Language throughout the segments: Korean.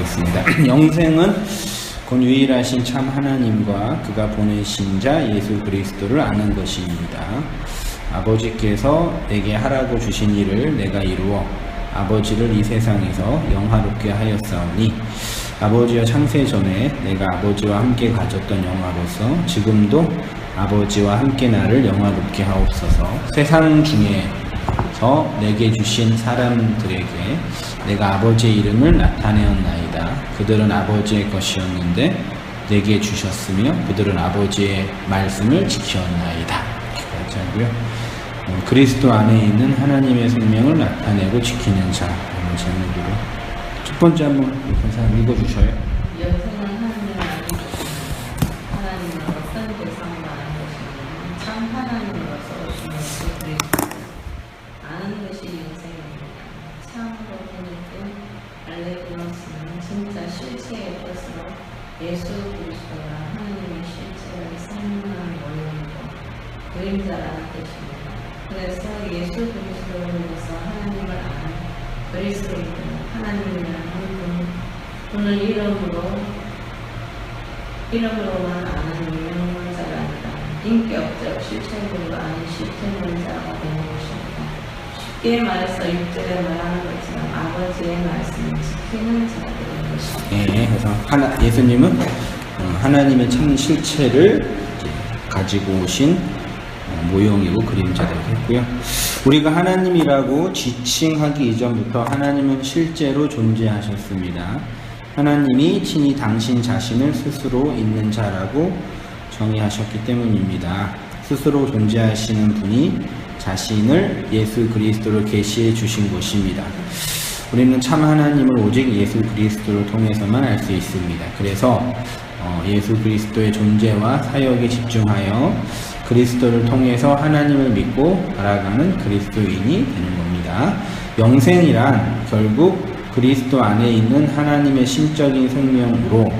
하겠습니다. 영생은 곧 유일하신 참 하나님과 그가 보내신 자 예수 그리스도를 아는 것입니다. 아버지께서 내게 하라고 주신 일을 내가 이루어 아버지를 이 세상에서 영화롭게 하였사오니 아버지와 창세 전에 내가 아버지와 함께 가졌던 영화로서 지금도 아버지와 함께 나를 영화롭게 하옵소서. 세상 중에서 내게 주신 사람들에게 내가 아버지의 이름을 나타내었나이다. 그들은 아버지의 것이었는데 내게 주셨으며 그들은 아버지의 말씀을 지켰나이다. 이렇게 같이 하고요. 그리스도 안에 있는 하나님의 생명을 나타내고 지키는 자. 이런 제목으로 첫 번째 한번 사람 읽어주셔요. 영생은 하나님은 어떤 대상을 아는 것이니 참 하나님으로서 오신 예수 그리스도 아는 것이 영생입니다. 참으로 보내준 알레그노스는 진짜 실체의 뜻으로 예수 그리스도가 하나님의 실체를 생명한 모형이고 그림자라는 뜻입니다. 그래서 예수 그리스도를 위해서 하나님을 아는 그리스도인은 하나님이라는 분을 이름으로만 아는 유명자가 아니라 인격적 실체물이 아닌 실체물자가 되는 것입니다. 쉽게 말해서 6절에 말하는 것처럼 아버지의 말씀을 지키는 자들인 것입니다. 네, 그래서 예수님은 하나님의 참 실체를 가지고 오신 모형이고 그림자라고 했고요. 우리가 하나님이라고 지칭하기 이전부터 하나님은 실제로 존재하셨습니다. 하나님이 친히 당신 자신을 스스로 있는 자라고 정의하셨기 때문입니다. 스스로 존재하시는 분이 자신을 예수 그리스도로 계시해 주신 것입니다. 우리는 참 하나님을 오직 예수 그리스도를 통해서만 알 수 있습니다. 그래서 예수 그리스도의 존재와 사역에 집중하여 그리스도를 통해서 하나님을 믿고 알아가는 그리스도인이 되는 겁니다. 영생이란 결국 그리스도 안에 있는 하나님의 신적인 생명으로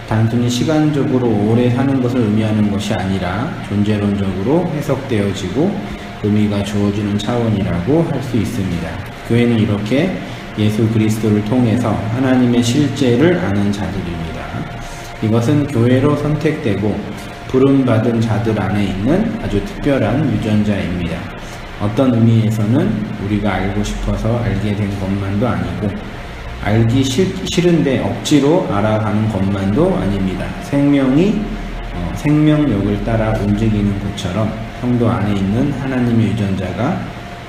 단순히 시간적으로 오래 사는 것을 의미하는 것이 아니라 존재론적으로 해석되어지고 의미가 주어지는 차원이라고 할 수 있습니다. 교회는 이렇게 예수 그리스도를 통해서 하나님의 실제를 아는 자들입니다. 이것은 교회로 선택되고 부름받은 자들 안에 있는 아주 특별한 유전자입니다. 어떤 의미에서는 우리가 알고 싶어서 알게 된 것만도 아니고 알기 싫은데 억지로 알아가는 것만도 아닙니다. 생명이 생명력을 따라 움직이는 것처럼 성도 안에 있는 하나님의 유전자가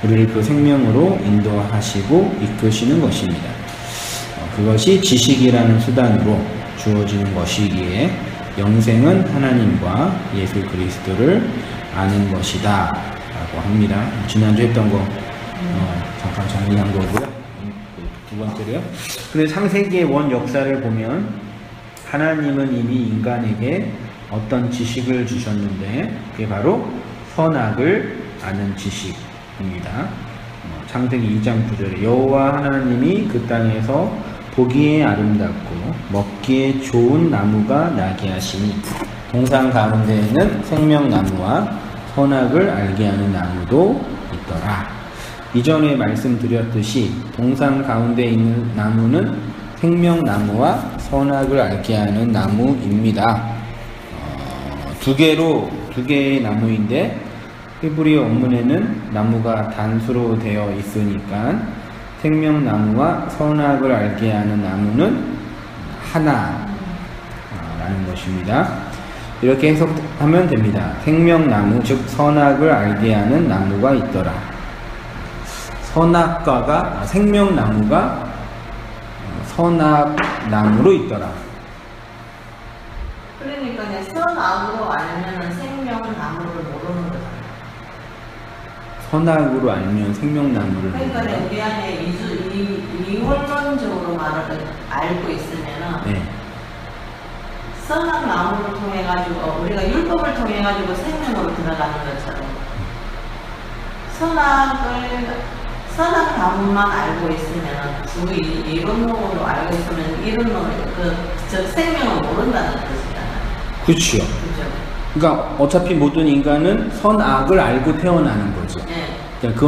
우리를 그 생명으로 인도하시고 이끄시는 것입니다. 그것이 지식이라는 수단으로 주어지는 것이기에 영생은 하나님과 예수 그리스도를 아는 것이다 라고 합니다. 지난주 했던 거 잠깐 정리한 거고요. 두 번째로요. 그래서 창세기의 원 역사를 보면 하나님은 이미 인간에게 어떤 지식을 주셨는데 그게 바로 선악을 아는 지식입니다. 창세기 2장 9절에 여호와 하나님이 그 땅에서 보기에 아름답고 먹기에 좋은 나무가 나게 하시니 동산 가운데에는 생명나무와 선악을 알게 하는 나무도 있더라. 이전에 말씀드렸듯이 동산 가운데 있는 나무는 생명나무와 선악을 알게 하는 나무입니다. 두 개의 나무인데 히브리어 원문에는 나무가 단수로 되어 있으니까 생명나무와 선악을 알게 하는 나무는 하나라는 것입니다. 이렇게 해석하면 됩니다. 생명나무, 즉 선악을 알게 하는 나무가 있더라. 생명나무가 선악나무로 있더라. 그러니까 선악으로 알면 생명나무를 모르는 거잖아요. 선악으로 알면 생명나무를 그러니까 우리 안에 이원론적으로 알고 있으면은 네. 선악 나무를 통해 가지고 우리가 율법을 통해 가지고 생명으로 들어가는 것처럼 선악 나무만 알고 있으면 그 이론적으로 알고 있으면 이론을 즉 생명을 모른다는 뜻이잖아요. 그렇죠. 그렇죠. 그러니까 어차피 모든 인간은 선악을 알고 태어나는 거죠. 네. 그러니까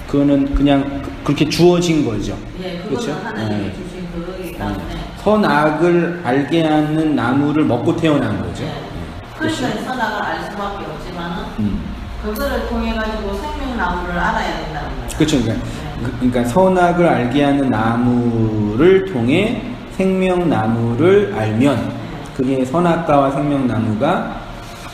그거는 그냥 그렇게 주어진 거죠. 예, 그거는 그렇죠? 하나님이 주신 그거기 때문에 선악을 알게 하는 나무를 먹고 태어난 거죠. 그래서 선악을 알 수밖에 없지만은 그거를 통해 가지고 생명나무를 알아야 된다는 거예요. 그렇죠. 그러니까 선악을 알게 하는 나무를 통해 생명나무를 알면 그게 선악과와 생명나무가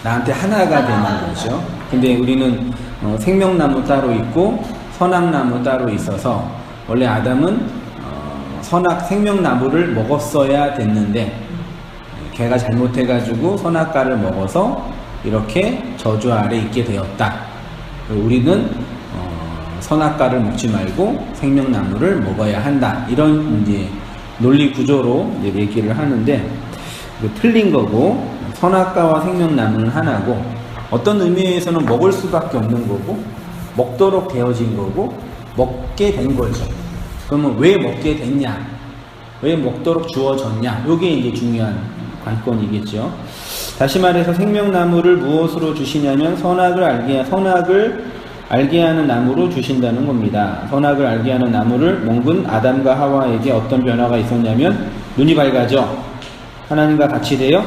나한테 하나가 되는 거죠. 근데 우리는 생명나무 따로 있고 선악나무 따로 있어서 원래 아담은 생명나무를 먹었어야 됐는데 걔가 잘못해가지고 선악과를 먹어서 이렇게 저주 아래 있게 되었다. 우리는 선악과를 먹지 말고 생명나무를 먹어야 한다. 이런 이제 논리 구조로 이제 얘기를 하는데 틀린 거고 선악과와 생명나무는 하나고 어떤 의미에서는 먹을 수밖에 없는 거고 먹도록 되어진 거고 먹게 된 거죠. 그러면 왜 먹게 됐냐? 왜 먹도록 주어졌냐? 이게 이제 중요한 관건이겠죠. 다시 말해서 생명나무를 무엇으로 주시냐면 선악을 알게 하는 나무로 주신다는 겁니다. 선악을 알게 하는 나무를 먹은 아담과 하와에게 어떤 변화가 있었냐면 눈이 밝아져 하나님과 같이 되어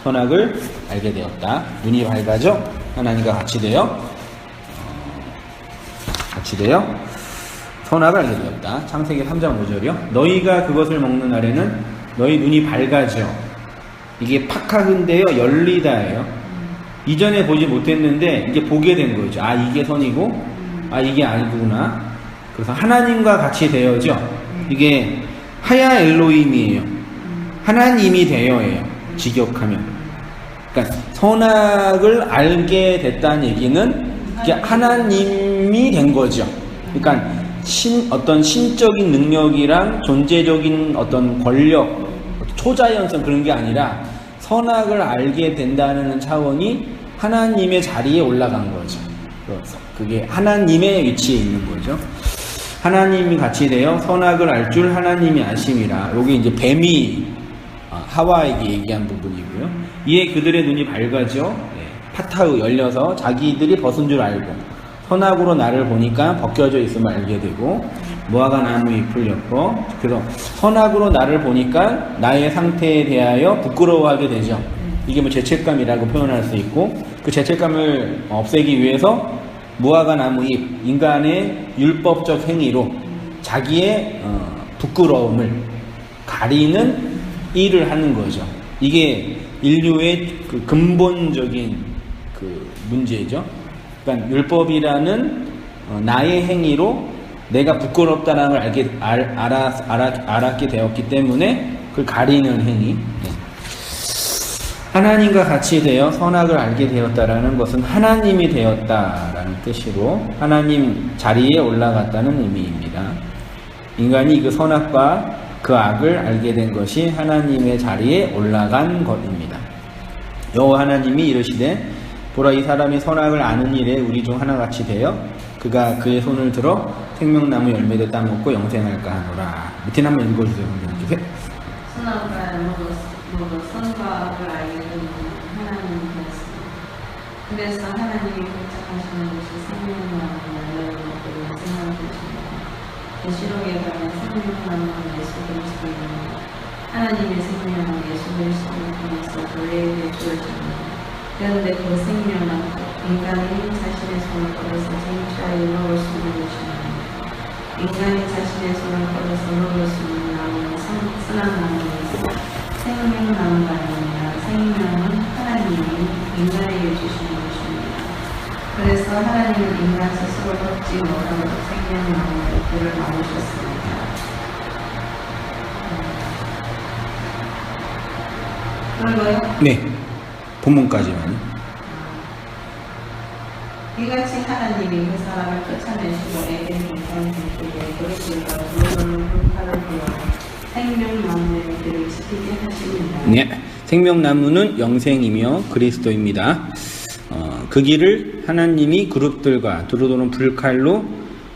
선악을 알게 되었다. 눈이 밝아져 하나님과 같이 되어 선악을 알게 되었다. 창세기 3장 5절이요. 너희가 그것을 먹는 날에는 너희 눈이 밝아져. 이게 팍하근데요 열리다예요. 이전에 보지 못했는데 이제 보게 된 거죠. 아 이게 선이고 아 이게 아니구나. 그래서 하나님과 같이 되어져. 이게 하야 엘로힘이에요. 하나님이 되어예요. 직역하면. 그러니까 선악을 알게 됐다는 얘기는 이게 하나님이 된 거죠. 그러니까 어떤 신적인 능력이랑 존재적인 어떤 권력, 초자연성 그런 게 아니라 선악을 알게 된다는 차원이 하나님의 자리에 올라간 거죠. 그게 하나님의 위치에 있는 거죠. 하나님이 같이 되어 선악을 알 줄 하나님이 아심이라. 여기 이제 뱀이 하와에게 얘기한 부분이고요. 이에 그들의 눈이 밝아져 파타우 열려서 자기들이 벗은 줄 알고 선악으로 나를 보니까 벗겨져 있음을 알게 되고 무화과 나무 잎을 엮어. 그래서 선악으로 나를 보니까 나의 상태에 대하여 부끄러워하게 되죠. 이게 뭐 죄책감이라고 표현할 수 있고 그 죄책감을 없애기 위해서 무화과 나무 잎, 인간의 율법적 행위로 자기의 부끄러움을 가리는 일을 하는 거죠. 이게 인류의 그 근본적인 그 문제죠. 그러니까 율법이라는 나의 행위로 내가 부끄럽다는 걸 알았게 되었기 때문에 그걸 가리는 행위. 하나님과 같이 되어 선악을 알게 되었다라는 것은 하나님이 되었다라는 뜻으로 하나님 자리에 올라갔다는 의미입니다. 인간이 그 선악과 그 악을 알게 된 것이 하나님의 자리에 올라간 것입니다. 여호와 하나님이 이르시되 보라 이 사람이 선악을 아는 일에 우리 중 하나같이 되어 그가 그의 손을 들어 생명나무 열매를 따먹고 영생할까 하노라. 밑에 한번 읽어주세요. 선악을 모두 선과 악을 알게 되는 하나님이 되었습니다. 그래서 하나님이 부탁하시는 것이 생명나무 열매를 먹고 영생할 것입니다. 계시록에 가면 생명나무는 예수 그리스도입니다. 하나님의 생명은 예수 그리스도를 통해서 우리에게 주어집니다. 그런데 그 생명은 인간이 자신의 손을 뻗어서 쟁취하여 먹을 수 있는 것입니다. 인간이 자신의 손을 뻗어서 먹을 수 있는 나무는 선한 나무이고 생명나무가 아니라 생명은 하나님이 인간에게 주시는 것입니다. 그래서 하나님은 인간 스스로 걷지 못하고 생명나무의 불을 나누셨습니다. 그런 거요? 네. 본문까지만. 이같이 하나님이 그 사람을 쫓아내시고 에덴 동산에게 그릇들과 물을 불파를 부어 생명나무의 길을 지키게 하십니다. 네. 생명나무는 영생이며 그리스도입니다. 그 길을 하나님이 그룹들과 두루두루 불칼로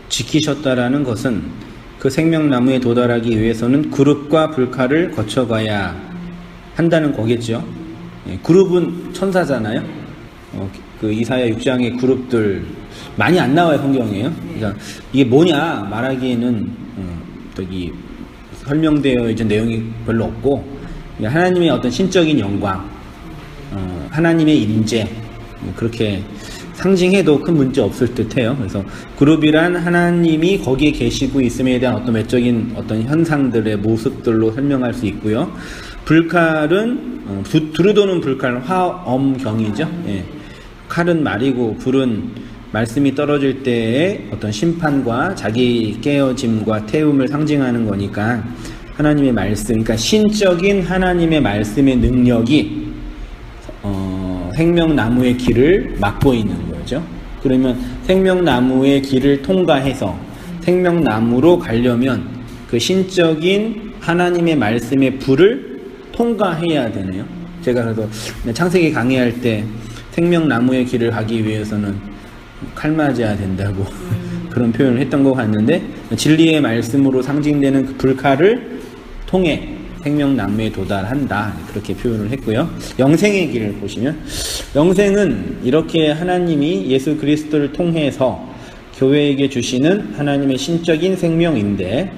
지키셨다라는 것은 그 생명나무에 도달하기 위해서는 그룹과 불칼을 거쳐가야 한다는 거겠죠. 그룹은 천사잖아요. 그 이사야 6장의 그룹들 많이 안 나와요, 성경에요. 그러니까 이게 뭐냐 말하기에는 설명되어 있는 내용이 별로 없고, 하나님의 어떤 신적인 영광, 하나님의 임재, 그렇게 상징해도 큰 문제 없을 듯해요. 그래서 그룹이란 하나님이 거기에 계시고 있음에 대한 어떤 외적인 어떤 현상들의 모습들로 설명할 수 있고요. 불칼은 두루 도는 불칼, 화엄경이죠. 예. 칼은 말이고 불은 말씀이 떨어질 때의 어떤 심판과 자기 깨어짐과 태움을 상징하는 거니까 하나님의 말씀, 그러니까 신적인 하나님의 말씀의 능력이 생명나무의 길을 막고 있는 거죠. 그러면 생명나무의 길을 통과해서 생명나무로 가려면 그 신적인 하나님의 말씀의 불을 통과해야 되네요. 제가 그래서 창세기 강의할 때 생명나무의 길을 가기 위해서는 칼 맞아야 된다고 그런 표현을 했던 것 같는데, 진리의 말씀으로 상징되는 그 불칼을 통해 생명나무에 도달한다, 그렇게 표현을 했고요. 영생의 길을 보시면, 영생은 이렇게 하나님이 예수 그리스도를 통해서 교회에게 주시는 하나님의 신적인 생명인데,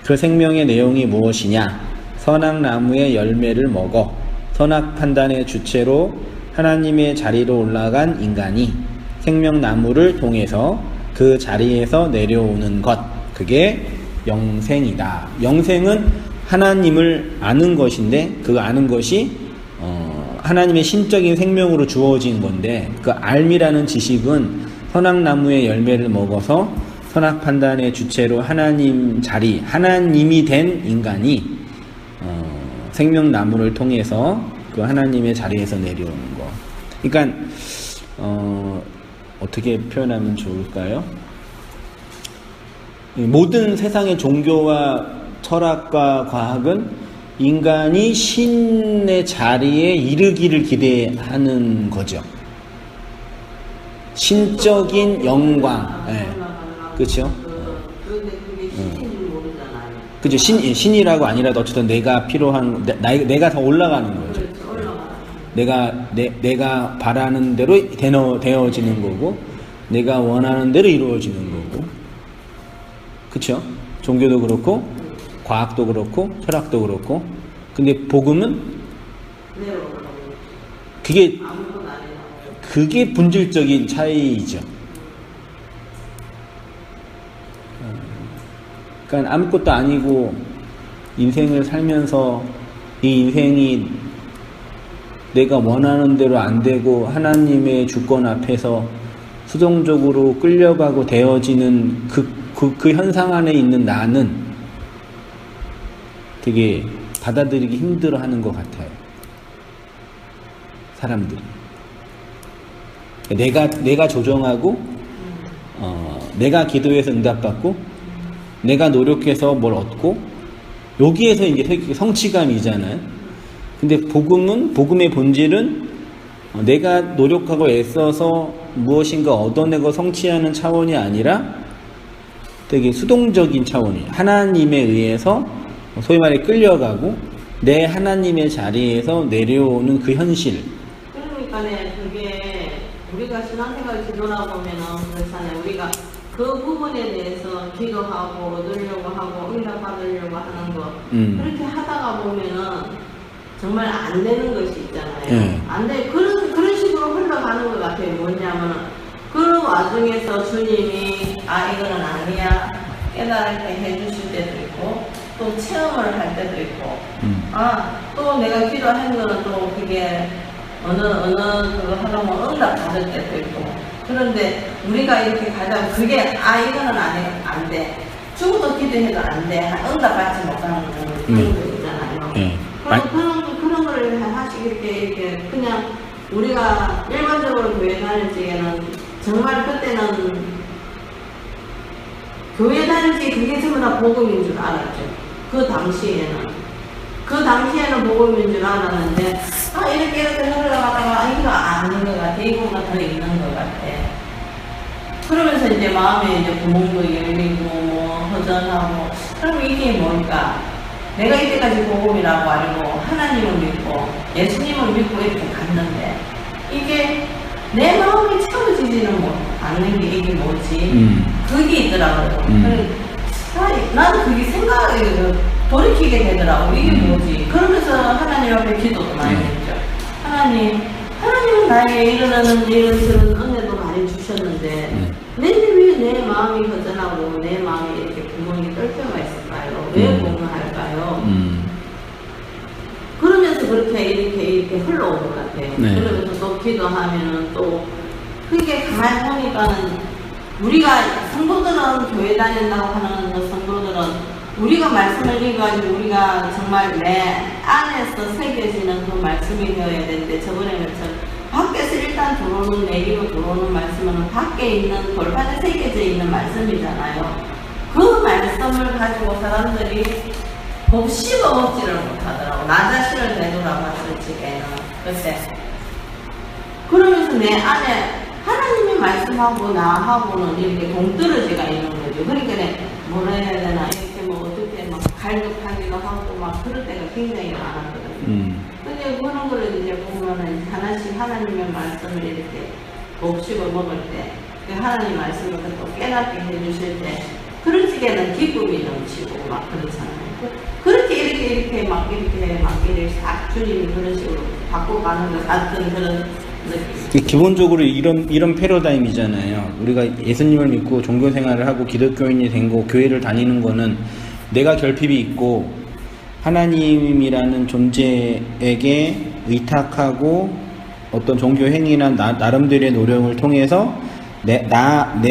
그 생명의 내용이 무엇이냐? 선악나무의 열매를 먹어 선악 판단의 주체로 하나님의 자리로 올라간 인간이 생명나무를 통해서 그 자리에서 내려오는 것, 그게 영생이다. 영생은 하나님을 아는 것인데, 그 아는 것이 하나님의 신적인 생명으로 주어진 건데, 그 알미라는 지식은 선악나무의 열매를 먹어서 선악 판단의 주체로 하나님 자리, 하나님이 된 인간이 생명나무를 통해서 그 하나님의 자리에서 내려오는 거. 그러니까 어떻게 표현하면 좋을까요? 모든 세상의 종교와 철학과 과학은 인간이 신의 자리에 이르기를 기대하는 거죠. 신적인 영광. 네. 그렇죠? 그런데 그게 신인지 모르잖아요. 그죠? 신이라고 아니라도 어쨌든 내가 필요한, 내가 더 올라가는 거죠. 그렇죠. 올라가는. 내가 바라는 대로 되어지는 거고, 내가 원하는 대로 이루어지는 거고. 그쵸? 종교도 그렇고, 과학도 그렇고, 철학도 그렇고. 근데 복음은? 그게 본질적인 차이죠. 그러니까 아무것도 아니고 인생을 살면서 이 인생이 내가 원하는 대로 안 되고 하나님의 주권 앞에서 수동적으로 끌려가고 되어지는 그 현상 안에 있는 나는 되게 받아들이기 힘들어 하는 것 같아요. 사람들이. 내가 조정하고, 내가 기도해서 응답받고, 내가 노력해서 뭘 얻고, 여기에서 이제 성취감이잖아요. 근데 복음의 본질은 내가 노력하고 애써서 무엇인가 얻어내고 성취하는 차원이 아니라 되게 수동적인 차원이에요. 하나님에 의해서 소위 말해 끌려가고 내 하나님의 자리에서 내려오는 그 현실. 그러니까 그게 우리가 신앙생활 기도나 보면은 그렇잖아요. 우리가 그 부분에 대해서 기도하고 얻으려고 하고 응답받으려고 하는 거 그렇게 하다가 보면은 정말 안 되는 것이 있잖아요. 안 돼. 그런 식으로 흘러가는 것 같아요. 뭐냐면은 그런 와중에서 주님이 이거는 아니야 깨달게 해주실 때도 있고 또 체험을 할 때도 있고 또 내가 기도한 거는 또 그게 어느 그거 하다 보면 응답 받을 때도 있고. 그런데 우리가 이렇게 가자 그게 이거는 안 돼. 죽어도 기도해도 안 돼. 응답 받지 못하는 그런 거 있잖아요. 그런 거를 이렇게 그냥 우리가 일반적으로 교회 다닐 적에는 정말 그때는 교회 다닐 때 그게 전부 다 복음인 줄 알았죠. 그 당시에는 복음인 줄 알았는데 이렇게 흘러가다가 이거 아닌 것 같아. 이거가 더 있는 것 같아. 그러면서 이제 마음에 이제 구멍도 열리고 허전하고 그럼 이게 뭘까? 내가 이때까지 복음이라고 알고 하나님을 믿고 예수님을 믿고 이렇게 갔는데 이게 내 마음이 채워지지는 않는 게 이게 뭐지? 그게 있더라고요. 나는 그게 돌이키게 되더라고. 이게 뭐지? 그러면서 하나님 앞에 기도도 많이 했죠. 하나님은 나에게 이런 은혜도 많이 주셨는데 내게 왜 내 마음이 허전하고 내 마음이 이렇게 구멍이 뚫혀가 있을까요? 왜 공허할까요? 그러면서 그렇게 이렇게 흘러온 것 같아요. 네. 그러면서 또 기도하면은 또 그게 가만히 보니까는 우리가 성도들은 교회 다닌다고 하는 그 성도들은 우리가 말씀을 읽어가지고 우리가 정말 내 안에서 새겨지는 그 말씀이 되어야 되는데 저번에 말처럼 밖에서 일단 들어오는 내기로 들어오는 말씀은 밖에 있는 돌판에 새겨져 있는 말씀이잖아요. 그 말씀을 가지고 사람들이 곱씹어 먹지를 못하더라고. 나 자신을 되돌아봤을 적에는 그때 그러면서 내 안에 하나님이 말씀하고 나하고는 이렇게 동떨어지가 있는 거죠. 그러니까 뭐라 해야 되나 이렇게 뭐 어떻게 막 갈급하기도 하고 막 그럴 때가 굉장히 많았거든요. 근데 그런 거를 이제 보면은 하나씩 하나님의 말씀을 이렇게 곱씹어 먹을 때 그 하나님 말씀을 또 깨닫게 해주실 때 그런 식에는 기쁨이 넘치고 막 그렇잖아요. 그렇게 이렇게 싹 주님이 그런 식으로 바꿔가는 것 같은 그런 느낌. 기본적으로 이런 패러다임이잖아요. 우리가 예수님을 믿고 종교 생활을 하고 기독교인이 된 거, 교회를 다니는 거는 내가 결핍이 있고 하나님이라는 존재에게 의탁하고 어떤 종교 행위나 나름대로의 노력을 통해서 내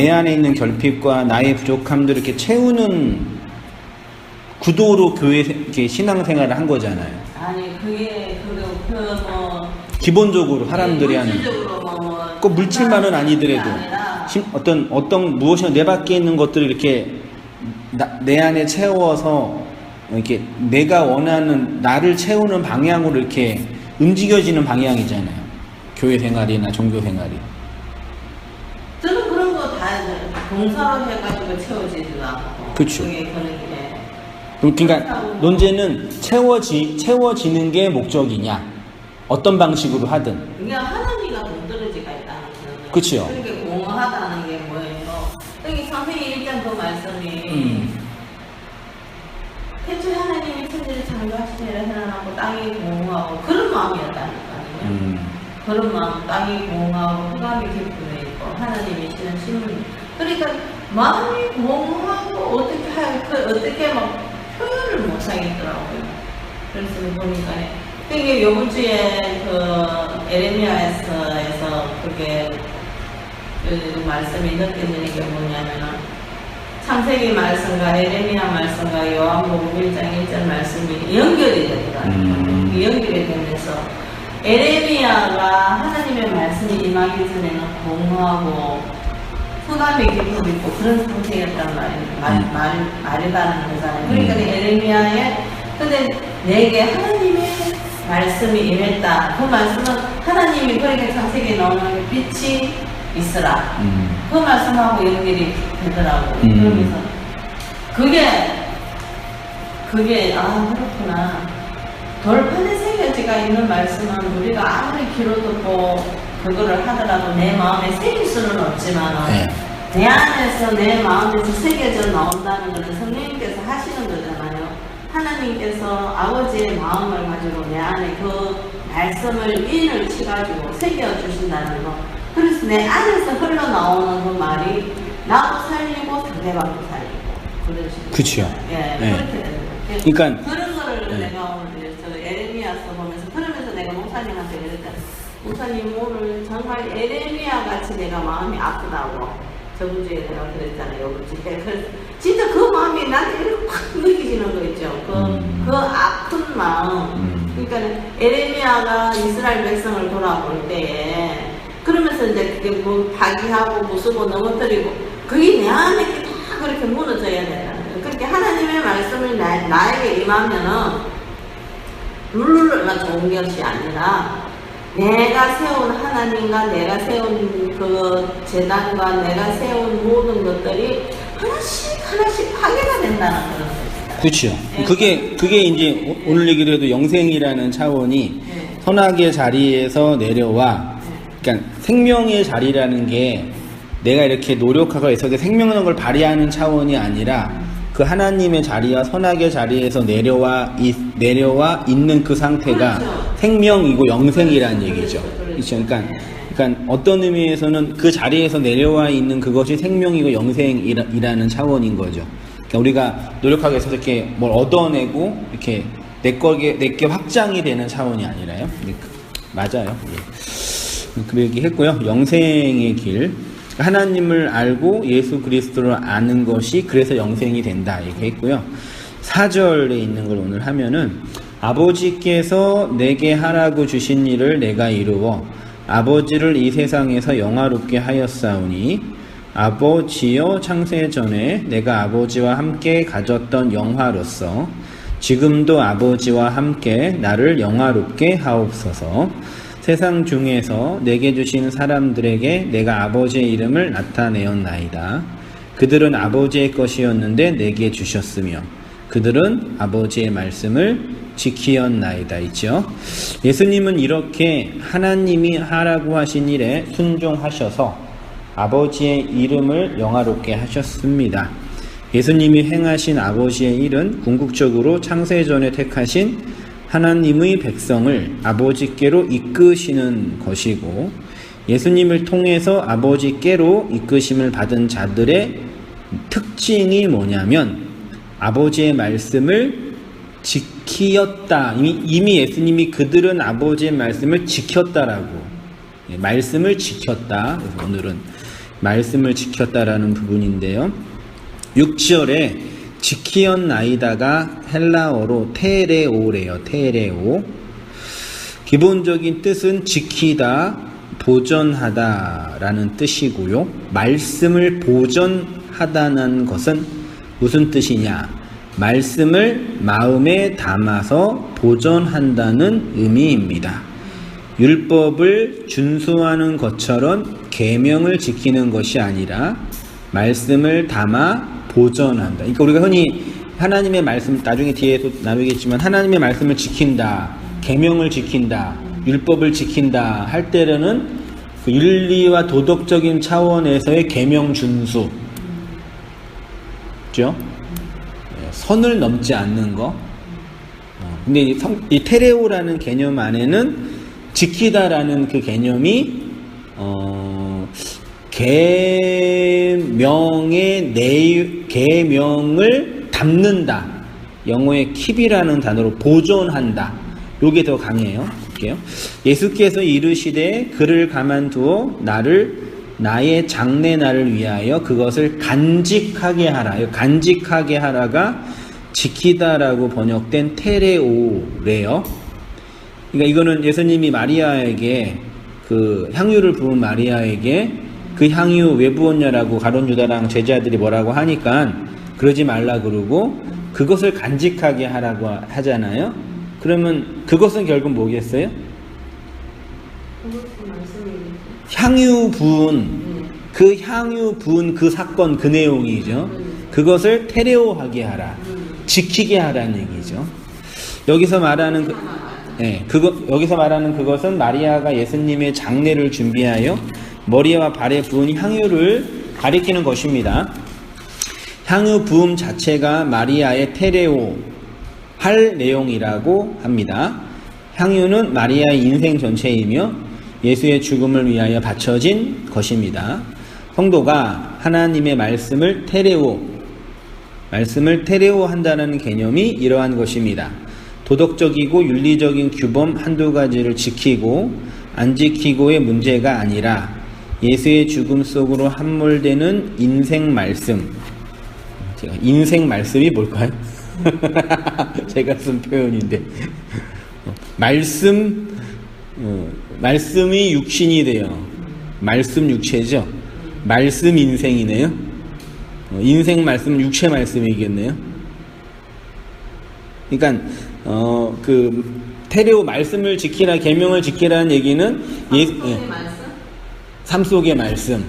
안에 있는 결핍과 나의 부족함들을 이렇게 채우는 구도로 교회 신앙생활을 한 거잖아요. 아니 그게 뭐 기본적으로 사람들이 하는 꼭 물질만은 아니더라도 어떤 무엇이나 내 밖에 있는 것들을 이렇게 내 안에 채워서 이렇게 내가 원하는 나를 채우는 방향으로 이렇게 움직여지는 방향이잖아요. 교회 생활이나 종교 생활이. 저는 그런 거 다 봉사로 해가지고 채워지지도 않고. 그렇죠. 그게 그러니까 논제는 채워지는 게 목적이냐, 어떤 방식으로 하든. 그냥 하나님과 동떨어지가 있다는 거죠. 그렇죠. 그렇게 공허하다는 게 뭐예요? 여기 선생님 일단 그 말씀이 태초에 하나님이 천지를 창조하시니라 해놔놓고 땅이 공허하고 그런 마음이었다니까요. 그런 마음, 땅이 공허하고 흑암이 깊음에 있고 하나님이 시는 신문. 그러니까 마음이 공허하고 어떻게 막 표현을 못 하겠더라고요. 그래서 보니까 이게 요번 주에 그 에레미야에서 그게 그 말씀이 느껴지는 게 뭐냐면은 창세기 말씀과 에레미야 말씀과 요한복음 1장 1절 말씀이 연결이 되더라고요. 연결이 되면서 에레미야가 하나님의 말씀이 임하기 전에는 공허하고 흑암이 깊어 있고 그런 상태였단 말이라는 거잖아요. 그러니까 에레미야의 근데 내게 하나님의 말씀이 임했다. 그 말씀은 하나님이 그렇게 창세기에 나오는 빛이 있으라. 그 말씀하고 연결이 되더라고요. 그러면서 그게 그렇구나. 돌판에 새겨지가 있는 말씀은 우리가 아무리 귀로 듣고 그거를 하더라도 내 마음에 새길 수는 없지만 내 안에서 내 마음에서 새겨져 나온다는 것은 성령님께서 하시는 거잖아요. 하나님께서 아버지의 마음을 가지고 내 안에 그 말씀을 인을 치가지고 새겨주신다는 거. 그래서 내 안에서 흘러나오는 그 말이 나도 살리고 상대방도 살리고 그런 식으로. 그렇죠. 예, 그렇게 되는 거예요. 그러니까 그런 거를 내가 오늘 에레미야서 보면서 그러면서 내가 목사님한테 그랬잖아. 목사님 오늘 정말 에레미야 같이 내가 마음이 아프다고 저번 주에 내가 그랬잖아요. 요번 주에. 그래서 진짜 그 마음이 나한테 이렇게 확 느껴지는 거 있죠. 그 아픈 마음. 그러니까 에레미야가 이스라엘 백성을 돌아볼 때에 그러면서 이제 그게 뭐 파기하고 부수고 넘어뜨리고 그게 내 안에 다 그렇게 무너져야 된다는 거예요. 그렇게 하나님의 말씀을 나에게 임하면은 룰루가 좋은 것이 아니라 내가 세운 하나님과 내가 세운 그 재단과 내가 세운 모든 것들이 하나씩 파괴가 된다는 그런 거죠. 그렇죠. 그게 이제 오늘 얘기로 해도 영생이라는 차원이 선악의 자리에서 내려와. 그러니까 생명의 자리라는 게 내가 이렇게 노력하고 애써서 생명력을 발휘하는 차원이 아니라 그 하나님의 자리와 선악의 자리에서 내려와 있는 그 상태가 그렇죠. 생명이고 영생이라는 얘기죠. 그렇죠. 그러니까 어떤 의미에서는 그 자리에서 내려와 있는 그것이 생명이고 영생이라는 차원인 거죠. 그러니까 우리가 노력하기 위해서 이렇게 뭘 얻어내고 이렇게 내게 확장이 되는 차원이 아니라요. 맞아요. 예. 그 얘기했고요. 영생의 길. 하나님을 알고 예수 그리스도를 아는 것이 그래서 영생이 된다 얘기했고요. 4절에 있는 걸 오늘 하면은 아버지께서 내게 하라고 주신 일을 내가 이루어 아버지를 이 세상에서 영화롭게 하였사오니 아버지여 창세 전에 내가 아버지와 함께 가졌던 영화로서 지금도 아버지와 함께 나를 영화롭게 하옵소서. 세상 중에서 내게 주신 사람들에게 내가 아버지의 이름을 나타내었나이다. 그들은 아버지의 것이었는데 내게 주셨으며 그들은 아버지의 말씀을 지키었나이다. 있죠. 예수님은 이렇게 하나님이 하라고 하신 일에 순종하셔서 아버지의 이름을 영화롭게 하셨습니다. 예수님이 행하신 아버지의 일은 궁극적으로 창세전에 택하신 하나님의 백성을 아버지께로 이끄시는 것이고 예수님을 통해서 아버지께로 이끄심을 받은 자들의 특징이 뭐냐면 아버지의 말씀을 지키었다. 이미 예수님이 그들은 아버지의 말씀을 지켰다라고 말씀을 지켰다. 그래서 오늘은 말씀을 지켰다라는 부분인데요. 6절에 지키었나이다가 헬라어로 테레오래요. 테레오. 기본적인 뜻은 지키다, 보존하다라는 뜻이고요. 말씀을 보존하다는 것은 무슨 뜻이냐? 말씀을 마음에 담아서 보존한다는 의미입니다. 율법을 준수하는 것처럼 계명을 지키는 것이 아니라 말씀을 담아 보존한다. 그러니까 우리가 흔히 하나님의 말씀, 나중에 뒤에도 나누겠지만 하나님의 말씀을 지킨다, 계명을 지킨다, 율법을 지킨다 할 때는 그 윤리와 도덕적인 차원에서의 계명 준수, 그렇죠? 선을 넘지 않는 거. 근데 이 테레오라는 개념 안에는 지키다라는 그 개념이 계명을 담는다. 영어의 keep이라는 단어로 보존한다. 요게 더 강해요. 볼게요. 예수께서 이르시되 그를 가만두어 나의 장래날을 위하여 그것을 간직하게 하라. 간직하게 하라가 지키다라고 번역된 테레오래요. 그러니까 이거는 예수님이 마리아에게 그 향유를 부은 마리아에게 그 향유 왜 부었냐라고 가룟 유다랑 제자들이 뭐라고 하니까 그러지 말라 그러고 그것을 간직하게 하라고 하잖아요. 그러면 그것은 결국 뭐겠어요? 향유 부은 그 사건 그 내용이죠. 그것을 테레오하게 하라, 지키게 하라는 얘기죠. 여기서 말하는 여기서 말하는 그것은 마리아가 예수님의 장례를 준비하여 머리와 발에 부은 향유를 가리키는 것입니다. 향유 부음 자체가 마리아의 테레오 할 내용이라고 합니다. 향유는 마리아의 인생 전체이며 예수의 죽음을 위하여 바쳐진 것입니다. 성도가 하나님의 말씀을 테레오 한다는 개념이 이러한 것입니다. 도덕적이고 윤리적인 규범 한두 가지를 지키고 안 지키고의 문제가 아니라 예수의 죽음 속으로 함몰되는 인생 말씀. 인생 말씀이 뭘까요? 제가 쓴 표현인데 말씀이 육신이 돼요. 말씀 육체죠. 말씀 인생이네요. 인생 말씀 육체 말씀이겠네요. 그러니까 그 테레오 말씀을 지키라, 계명을 지키라는 얘기는 삶 속의 말씀,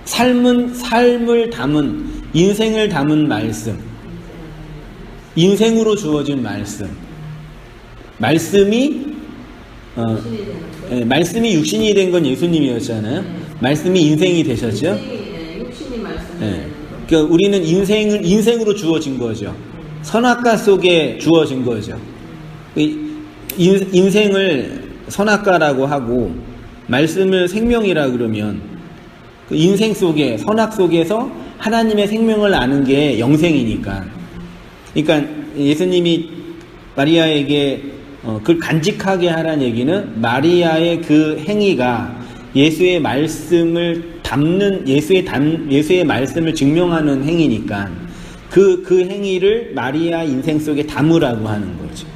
삶을 담은, 인생을 담은 말씀, 인생으로 주어진 말씀, 말씀이 육신이 된 건 예수님이었잖아요. 말씀이 인생이 되셨죠. 육신이 말씀이 되는 거. 그러니까 우리는 인생으로 주어진 거죠. 선악과 속에 주어진 거죠. 인생을 선악과라고 하고 말씀을 생명이라 그러면 그 인생 속에 선악 속에서 하나님의 생명을 아는 게 영생이니까. 그러니까 예수님이 마리아에게 그걸 간직하게 하라는 얘기는 마리아의 그 행위가 예수의 말씀을 담는 예수의 말씀을 증명하는 행위니까 그 행위를 마리아 인생 속에 담으라고 하는 거죠.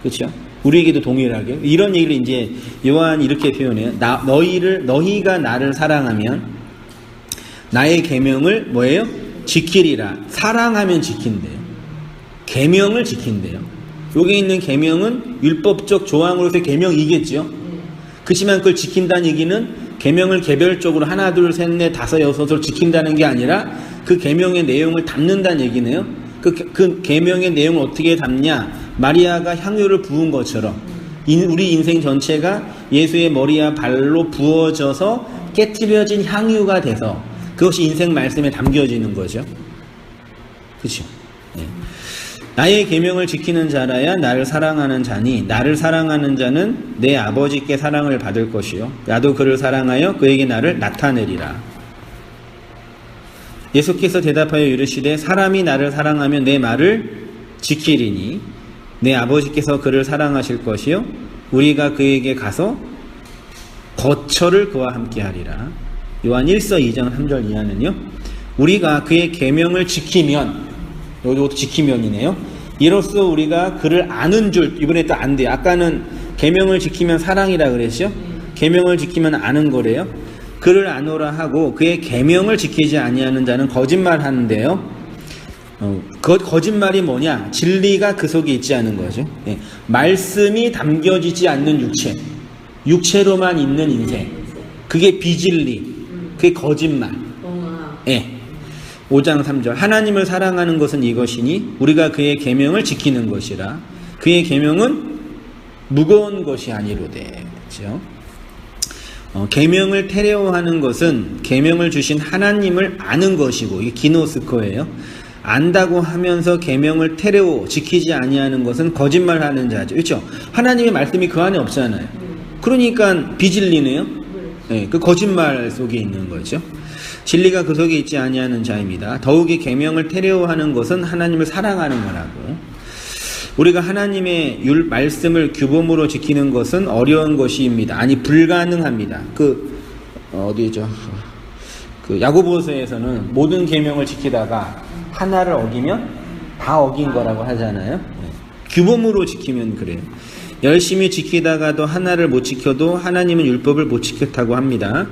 그렇죠? 우리에게도 동일하게 이런 얘기를 이제 요한이 이렇게 표현해요. 너희가 나를 사랑하면 나의 계명을 뭐예요? 지키리라. 사랑하면 지킨대요. 계명을 지킨대요. 여기 있는 계명은 율법적 조항으로서의 계명이겠죠. 그렇지만 그걸 지킨다는 얘기는 계명을 개별적으로 하나, 둘, 셋, 넷, 다섯, 여섯을 지킨다는 게 아니라 그 계명의 내용을 담는다는 얘기네요. 그 계명의 내용을 어떻게 담냐? 마리아가 향유를 부은 것처럼 우리 인생 전체가 예수의 머리와 발로 부어져서 깨트려진 향유가 돼서 그것이 인생 말씀에 담겨지는 거죠. 그렇죠? 네. 나의 계명을 지키는 자라야 나를 사랑하는 자니 나를 사랑하는 자는 내 아버지께 사랑을 받을 것이요 나도 그를 사랑하여 그에게 나를 나타내리라. 예수께서 대답하여 이르시되 사람이 나를 사랑하면 내 말을 지키리니 내 아버지께서 그를 사랑하실 것이요 우리가 그에게 가서 거처를 그와 함께 하리라. 요한 1서 2장 3절 이하는요 우리가 그의 계명을 지키면 이것도 지키면이네요. 이로써 우리가 그를 아는 줄 이번에 또 안돼요. 아까는 계명을 지키면 사랑이라 그랬죠. 계명을 지키면 아는 거래요. 그를 아노라 하고 그의 계명을 지키지 아니하는 자는 거짓말하는데요. 거짓말이 뭐냐? 진리가 그 속에 있지 않은 거죠. 예. 말씀이 담겨지지 않는 육체로만 있는 인생. 그게 비진리, 그게 거짓말. 예. 5장 3절 하나님을 사랑하는 것은 이것이니 우리가 그의 계명을 지키는 것이라. 그의 계명은 무거운 것이 아니로되. 그렇죠? 계명을 테레오하는 것은 계명을 주신 하나님을 아는 것이고 이게 기노스코예요. 안다고 하면서 계명을 테레오 지키지 아니하는 것은 거짓말하는 자죠. 그렇죠? 하나님의 말씀이 그 안에 없잖아요. 그러니까 비진리네요. 네, 그 거짓말 속에 있는 거죠. 진리가 그 속에 있지 아니하는 자입니다. 더욱이 계명을 테레오하는 것은 하나님을 사랑하는 거라고. 우리가 하나님의 말씀을 규범으로 지키는 것은 어려운 것입니다. 아니 불가능합니다. 어디죠? 그 야고보서에서는 모든 계명을 지키다가 하나를 어기면 다 어긴 거라고 하잖아요. 규범으로 지키면 그래요. 열심히 지키다가도 하나를 못 지켜도 하나님은 율법을 못 지켰다고 합니다.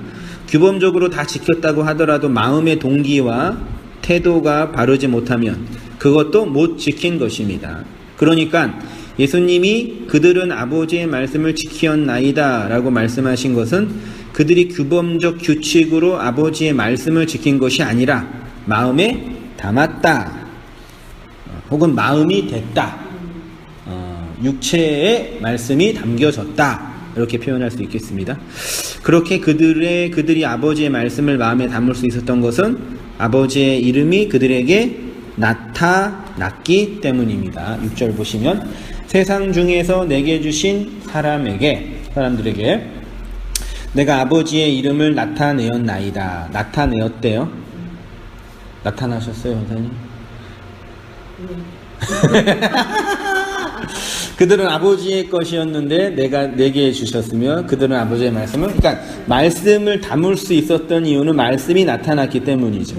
규범적으로 다 지켰다고 하더라도 마음의 동기와 태도가 바르지 못하면 그것도 못 지킨 것입니다. 그러니까 예수님이 그들은 아버지의 말씀을 지키었나이다 라고 말씀하신 것은 그들이 규범적 규칙으로 아버지의 말씀을 지킨 것이 아니라 마음에 담았다 혹은 마음이 됐다, 육체의 말씀이 담겨졌다 이렇게 표현할 수 있겠습니다. 그렇게 그들이 아버지의 말씀을 마음에 담을 수 있었던 것은 아버지의 이름이 그들에게 나타났기 때문입니다. 6절 보시면 세상 중에서 내게 주신 사람들에게 내가 아버지의 이름을 나타내었나이다. 나타내었대요. 나타나셨어요, 선생님? 그들은 아버지의 것이었는데 내게 주셨으며 그들은 아버지의 말씀을, 그러니까 말씀을 담을 수 있었던 이유는 말씀이 나타났기 때문이죠.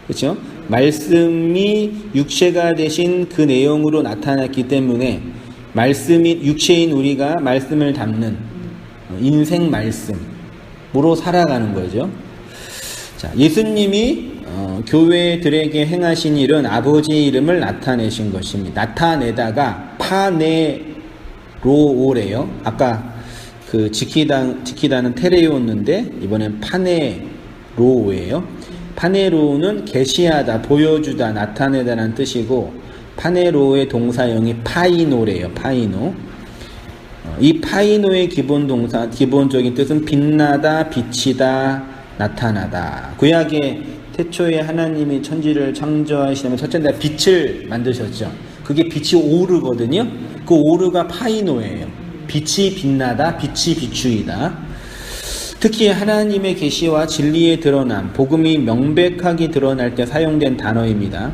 그렇죠? 말씀이 육체가 되신 그 내용으로 나타났기 때문에 말씀이 육체인 우리가 말씀을 담는 인생 말씀으로 살아가는 거죠. 자, 예수님이 교회들에게 행하신 일은 아버지의 이름을 나타내신 것입니다. 나타내다가 파네로오래요. 아까 그 지키다는 테레오였는데 이번엔 파네로오예요. 파네로오는 계시하다, 보여주다, 나타내다라는 뜻이고 파네로오의 동사형이 파이노래요. 파이노. 이 파이노의 기본적인 뜻은 빛나다, 비치다, 나타나다. 구약의 태초에 하나님이 천지를 창조하시려면 첫째 날 빛을 만드셨죠. 그게 빛이 오르거든요. 그 오르가 파이노예요. 빛이 빛나다, 빛이 비추이다. 특히 하나님의 계시와 진리의 드러남, 복음이 명백하게 드러날 때 사용된 단어입니다.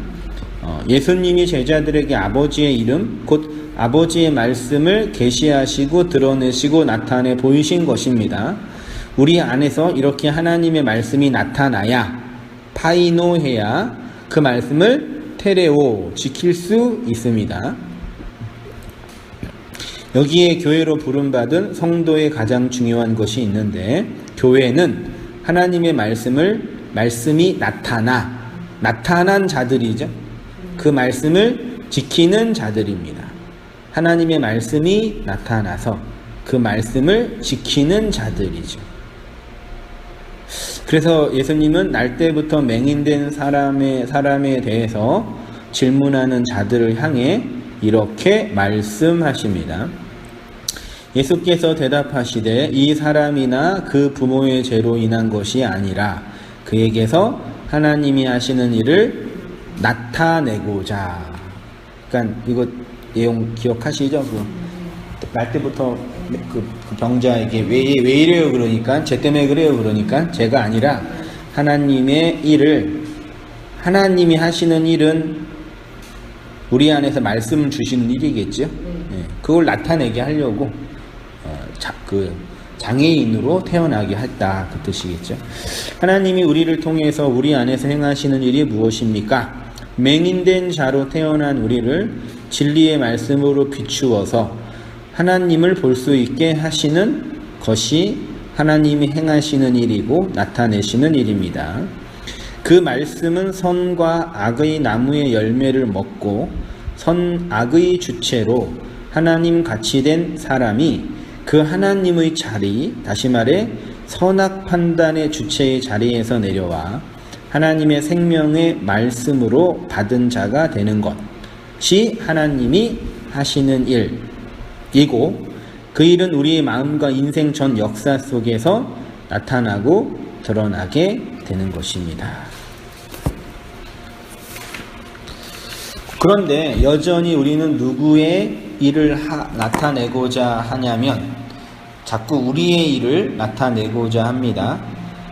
예수님이 제자들에게 아버지의 이름, 곧 아버지의 말씀을 계시하시고 드러내시고 나타내 보이신 것입니다. 우리 안에서 이렇게 하나님의 말씀이 나타나야, 파이노해야 그 말씀을 테레오, 지킬 수 있습니다. 여기에 교회로 부름받은 성도의 가장 중요한 것이 있는데, 교회는 하나님의 말씀이 나타난 자들이죠. 그 말씀을 지키는 자들입니다. 하나님의 말씀이 나타나서 그 말씀을 지키는 자들이죠. 그래서 예수님은 날 때부터 맹인된 사람에 대해서 질문하는 자들을 향해 이렇게 말씀하십니다. 예수께서 대답하시되 이 사람이나 그 부모의 죄로 인한 것이 아니라 그에게서 하나님이 하시는 일을 나타내고자. 그러니까 이거 내용 기억하시죠? 날 때부터 그 병자에게 왜 이래요? 그러니까 쟤 때문에 그래요? 그러니까 제가 아니라 하나님의 일을, 하나님이 하시는 일은 우리 안에서 말씀을 주시는 일이겠죠. 네. 그걸 나타내게 하려고 장애인으로 태어나게 했다, 그 뜻이겠죠. 하나님이 우리를 통해서 우리 안에서 행하시는 일이 무엇입니까? 맹인된 자로 태어난 우리를 진리의 말씀으로 비추어서 하나님을 볼 수 있게 하시는 것이 하나님이 행하시는 일이고 나타내시는 일입니다. 그 말씀은 선과 악의 나무의 열매를 먹고 선악의 주체로 하나님 같이 된 사람이 그 하나님의 자리, 다시 말해 선악 판단의 주체의 자리에서 내려와 하나님의 생명의 말씀으로 받은 자가 되는 것이 하나님이 하시는 일이고, 그 일은 우리의 마음과 인생 전 역사 속에서 나타나고 드러나게 되는 것입니다. 그런데 여전히 우리는 누구의 일을 나타내고자 하냐면 자꾸 우리의 일을 나타내고자 합니다.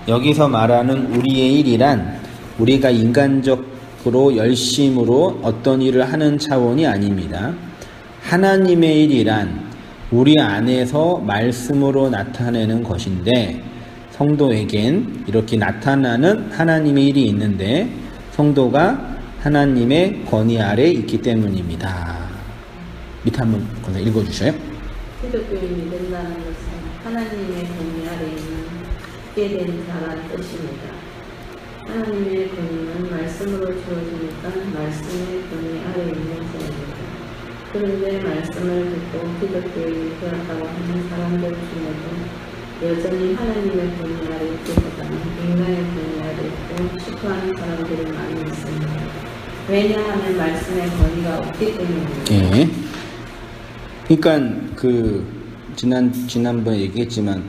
여기서 말하는 우리의 일이란 우리가 인간적으로 열심으로 어떤 일을 하는 차원이 아닙니다. 하나님의 일이란 우리 안에서 말씀으로 나타내는 것인데, 성도에겐 이렇게 나타나는 하나님의 일이 있는데 성도가 하나님의 권위 아래 있기 때문입니다. 밑에 한번 읽어주셔요. 기독교인이 믿는다는 것은 하나님의 권위 아래 있는 있게 된 자라는 뜻입니다. 하나님의 권위는 말씀으로 주어지니까 말씀의 권위 아래 있는 자입니다. 그런데 말씀을 듣고 기독교인이 되었다고 하는 사람들 중에도 여전히 하나님의 권위 아래 있기보다는 인간의 권위 아래 있고 싶어하는 사람들이 많이 있습니다. 왜냐하면 말씀의 권위가 없기 때문입니다. 예. 그러니까 지난번에 얘기했지만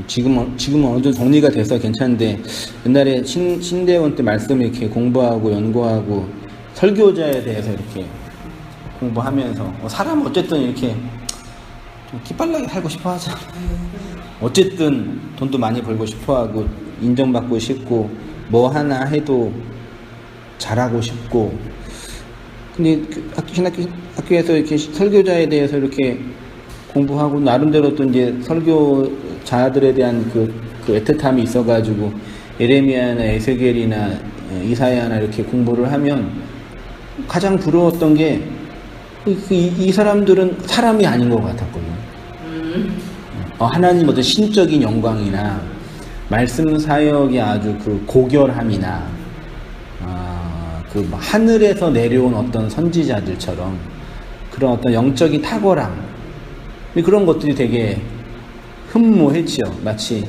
지금은 어느 정도 정리가 돼서 괜찮은데, 옛날에 신대원 때 말씀 이렇게 공부하고 연구하고 설교자에 대해서 이렇게 공부하면서 사람은 어쨌든 이렇게 좀 기빨나게 살고 싶어 하잖아. 어쨌든 돈도 많이 벌고 싶어 하고 인정받고 싶고 뭐 하나 해도 잘하고 싶고, 근데 학교에서 이렇게 설교자에 대해서 이렇게 공부하고 나름대로 또 이제 설교자들에 대한 그 애틋함이 있어가지고 예레미야나 에스겔이나 이사야나 이렇게 공부를 하면 가장 부러웠던 게 이 사람들은 사람이 아닌 것 같았거든요. 하나님 어떤 신적인 영광이나 말씀 사역이 아주 그 고결함이나 하늘에서 내려온 어떤 선지자들처럼 그런 어떤 영적인 탁월함, 그런 것들이 되게 흠모했죠. 마치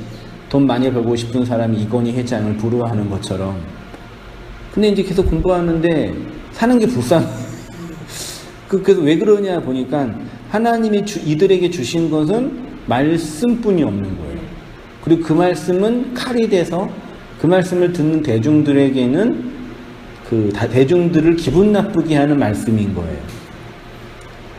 돈 많이 벌고 싶은 사람이 이건희 회장을 부러워하는 것처럼. 근데 이제 계속 공부하는데 사는 게 불쌍해. 그래서 왜 그러냐 보니까 하나님이 이들에게 주신 것은 말씀뿐이 없는 거예요. 그리고 그 말씀은 칼이 돼서 그 말씀을 듣는 대중들에게는 대중들을 기분 나쁘게 하는 말씀인 거예요.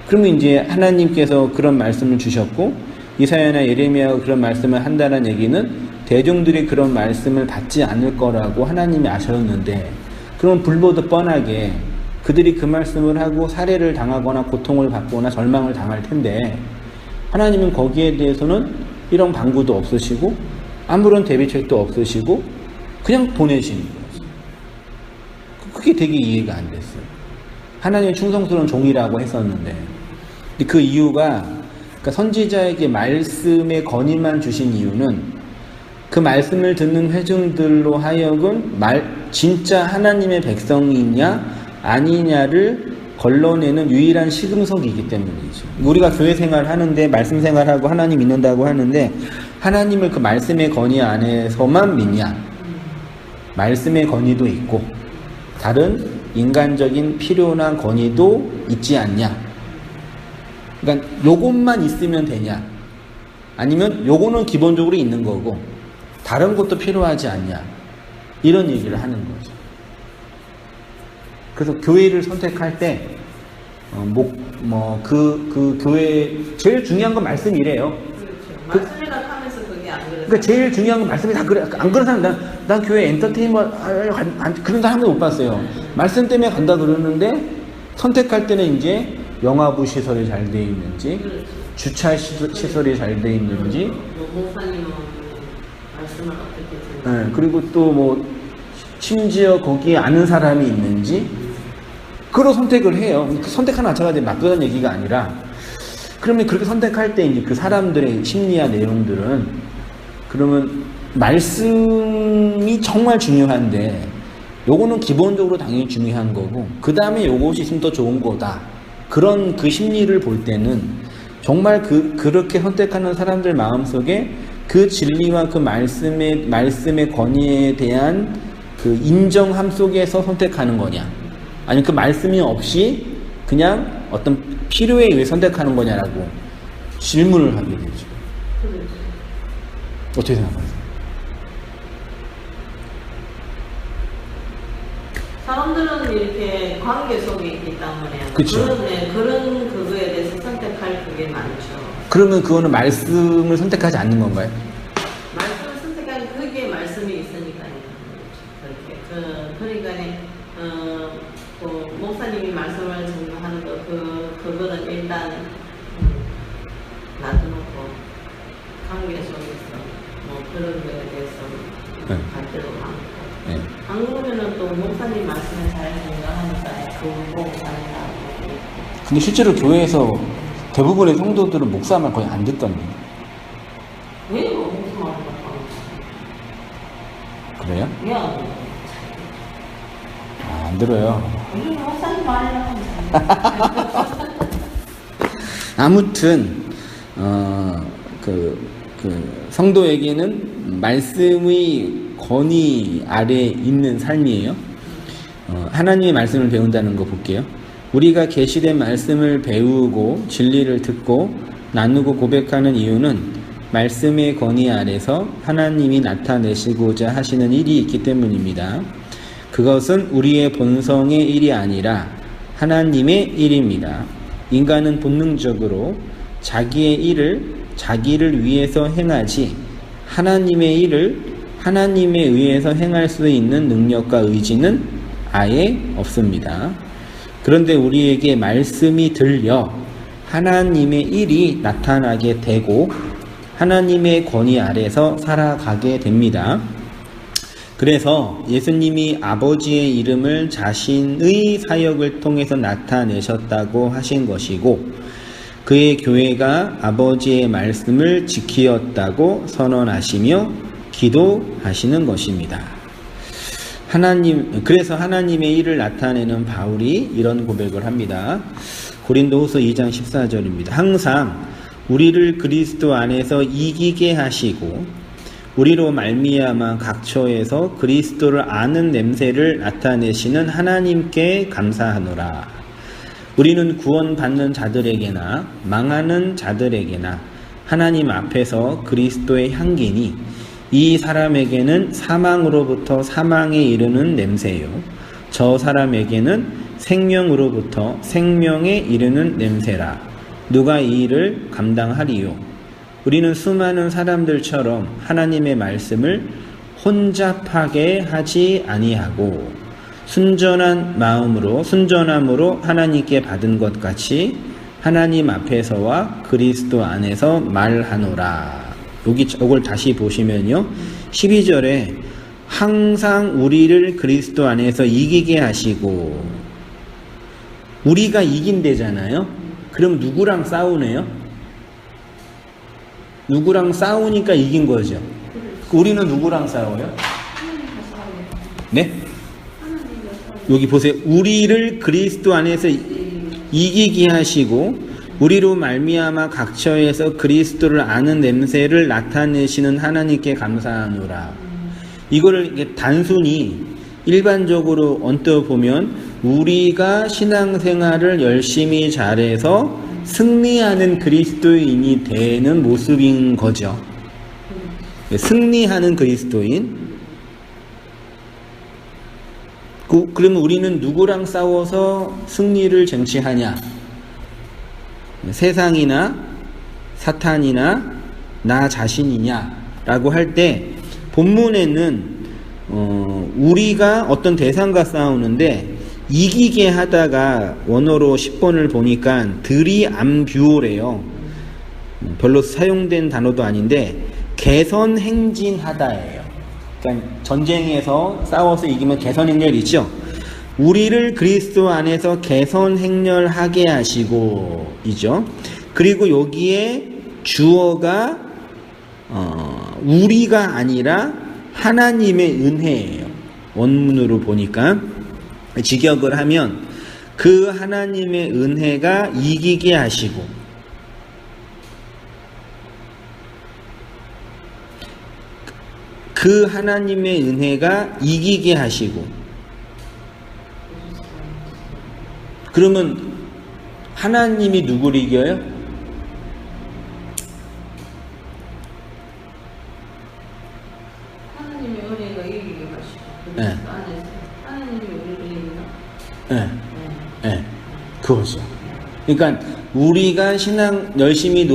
그러면 이제 하나님께서 그런 말씀을 주셨고 이사야나 예레미야가 그런 말씀을 한다는 얘기는 대중들이 그런 말씀을 받지 않을 거라고 하나님이 아셨는데, 그럼 불보듯 뻔하게 그들이 그 말씀을 하고 살해를 당하거나 고통을 받거나 절망을 당할 텐데, 하나님은 거기에 대해서는 이런 방구도 없으시고 아무런 대비책도 없으시고 그냥 보내시는 거죠. 그게 되게 이해가 안 됐어요. 하나님의 충성스러운 종이라고 했었는데, 그 이유가, 그러니까 선지자에게 말씀의 건의만 주신 이유는 그 말씀을 듣는 회중들로 하여금 진짜 하나님의 백성이냐 아니냐를 걸러내는 유일한 시금석이기 때문이죠. 우리가 교회 생활 하는데, 말씀 생활하고 하나님 믿는다고 하는데, 하나님을 그 말씀의 건의 안에서만 믿냐? 말씀의 건의도 있고 다른 인간적인 필요나 건의도 있지 않냐? 그러니까 요것만 있으면 되냐? 아니면 요거는 기본적으로 있는 거고 다른 것도 필요하지 않냐? 이런 얘기를 하는 거죠. 그래서 교회를 선택할 때 그 교회 제일 중요한 건 말씀이래요. 그렇죠. 말씀이라 하면서 그게 안 그래요. 그러니까 제일 중요한 건 말씀이 다 그래. 안 그런 사람 난 교회 엔터테인먼트 그런 사람 한 번도 못 봤어요. 말씀 때문에 간다 그러는데 선택할 때는 이제 영화부 시설이 잘 돼 있는지, 그렇죠. 주차 시설이 잘 돼 있는지, 목사님은 말씀을 어떻게 듣는지, 네, 그리고 또 심지어 거기에 아는 사람이 있는지, 그로 선택을 해요. 선택하는 자체가 나쁘다는 얘기가 아니라, 그러면 그렇게 선택할 때 이제 그 사람들의 심리와 내용들은, 그러면 말씀이 정말 중요한데 요거는 기본적으로 당연히 중요한 거고 그 다음에 요것이 있으면 더 좋은 거다, 그런 그 심리를 볼 때는 정말 그렇게 선택하는 사람들 마음속에 그 진리와 그 말씀의 권위에 대한 그 인정함 속에서 선택하는 거냐, 아니면 그 말씀이 없이 그냥 어떤 필요에 의해 선택하는 거냐라고 질문을 하게 되죠. 어떻게 생각하세요? 사람들은 이렇게 관계 속에 있기 때문에 그쵸. 그런 그거에 대해서 선택할 그게 많죠. 그러면 그거는 말씀을 선택하지 않는 건가요? 말씀을 선택하는 그게 말씀이 있으니까요. 그렇게 그러니까 목사님이 말씀을 전하는 거 그거는 일단 놔두놓고 관계 속에서 그런 거에 대해서 갈등도 많고. 네. 안 그러면은 또 목사님 말씀을 잘 생각하니까 그거 보고 다닌다고. 근데 실제로 교회에서 대부분의 성도들은 목사 말 거의 안 듣던데. 왜 목사 말을 그래요? 왜 안 들어요? 안 들어요. 요즘 목사님 말이라고 하면 아무튼 성도에게는 말씀의 권위 아래 있는 삶이에요. 하나님의 말씀을 배운다는 거 볼게요. 우리가 계시된 말씀을 배우고 진리를 듣고 나누고 고백하는 이유는 말씀의 권위 아래서 하나님이 나타내시고자 하시는 일이 있기 때문입니다. 그것은 우리의 본성의 일이 아니라 하나님의 일입니다. 인간은 본능적으로 자기의 일을 자기를 위해서 행하지 하나님의 일을 하나님에 의해서 행할 수 있는 능력과 의지는 아예 없습니다. 그런데 우리에게 말씀이 들려 하나님의 일이 나타나게 되고 하나님의 권위 아래서 살아가게 됩니다. 그래서 예수님이 아버지의 이름을 자신의 사역을 통해서 나타내셨다고 하신 것이고 그의 교회가 아버지의 말씀을 지키었다고 선언하시며 기도하시는 것입니다. 그래서 하나님의 일을 나타내는 바울이 이런 고백을 합니다. 고린도후서 2장 14절입니다. 항상 우리를 그리스도 안에서 이기게 하시고 우리로 말미암아 각처에서 그리스도를 아는 냄새를 나타내시는 하나님께 감사하노라. 우리는 구원받는 자들에게나 망하는 자들에게나 하나님 앞에서 그리스도의 향기니 이 사람에게는 사망으로부터 사망에 이르는 냄새요. 저 사람에게는 생명으로부터 생명에 이르는 냄새라. 누가 이 일을 감당하리요? 우리는 수많은 사람들처럼 하나님의 말씀을 혼잡하게 하지 아니하고 순전함으로 하나님께 받은 것 같이 하나님 앞에서와 그리스도 안에서 말하노라. 이걸 다시 보시면요. 12절에 항상 우리를 그리스도 안에서 이기게 하시고, 우리가 이긴대잖아요. 그럼 누구랑 싸우네요? 누구랑 싸우니까 이긴 거죠. 우리는 누구랑 싸워요? 네? 여기 보세요. 우리를 그리스도 안에서 이기게 하시고 우리로 말미암아 각처에서 그리스도를 아는 냄새를 나타내시는 하나님께 감사하노라. 이거를 단순히 일반적으로 언뜻 보면 우리가 신앙생활을 열심히 잘해서 승리하는 그리스도인이 되는 모습인 거죠. 승리하는 그리스도인. 그러면 우리는 누구랑 싸워서 승리를 쟁취하냐? 세상이나 사탄이나 나 자신이냐? 라고 할 때 본문에는 우리가 어떤 대상과 싸우는데 이기게 하다가 원어로 10번을 보니까 드리암뷰오래요. 별로 사용된 단어도 아닌데 개선행진하다예요. 그러니까 전쟁에서 싸워서 이기면 개선행렬 있죠. 우리를 그리스도 안에서 개선행렬하게 하시고 이죠. 그리고 여기에 주어가 우리가 아니라 하나님의 은혜예요. 원문으로 보니까 직역을 하면 그 하나님의 은혜가 이기게 하시고, 그 하나님의 은혜가 이기게 하시고. 그러면 하나님이 누구를 이겨요? 하나님의 은혜가 이기게 하시고. 네. 하나님이 우리를 이기나? 네. 네. 그거죠. 그러니까 우리가 신앙 열심히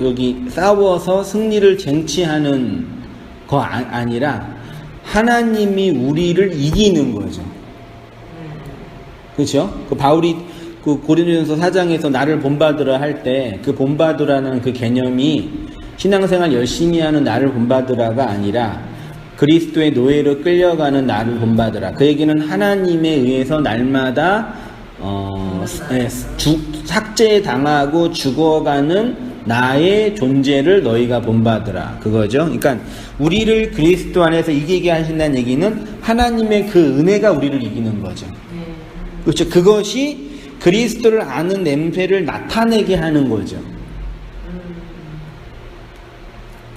여기 싸워서 승리를 쟁취하는 거 아니라 하나님이 우리를 이기는 거죠. 그렇죠? 그 바울이 그 고린도전서 4장에서 나를 본받으라 할 때 그 본받으라는 그 개념이 신앙생활 열심히 하는 나를 본받으라가 아니라 그리스도의 노예로 끌려가는 나를 본받으라. 그 얘기는 하나님에 의해서 날마다 삭제당하고 죽어가는 나의 존재를 너희가 본받으라. 그거죠. 그러니까 우리를 그리스도 안에서 이기게 하신다는 얘기는 하나님의 그 은혜가 우리를 이기는 거죠. 그렇죠. 그것이 그리스도를 아는 냄새를 나타내게 하는 거죠.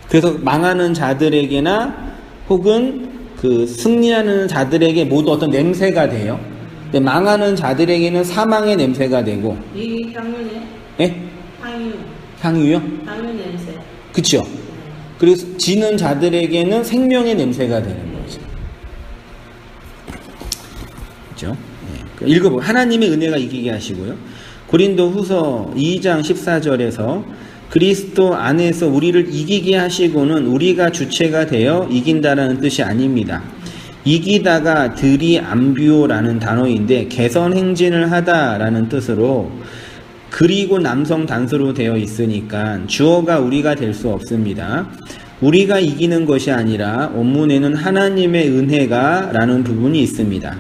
그래서 망하는 자들에게나 혹은 그 승리하는 자들에게 모두 어떤 냄새가 돼요. 근데 망하는 자들에게는 사망의 냄새가 되고. 이 향유네? 예? 향유. 향유요? 향유 냄새. 그쵸. 그래서 지는 자들에게는 생명의 냄새가 되는 거죠. 그죠? 네. 읽어보고 하나님의 은혜가 이기게 하시고요. 고린도 후서 2장 14절에서 그리스도 안에서 우리를 이기게 하시고는 우리가 주체가 되어 이긴다라는 뜻이 아닙니다. 이기다가 드리암뷰오라는 단어인데 개선행진을 하다라는 뜻으로 그리고 남성 단수로 되어 있으니까 주어가 우리가 될 수 없습니다. 우리가 이기는 것이 아니라 원문에는 하나님의 은혜가 라는 부분이 있습니다.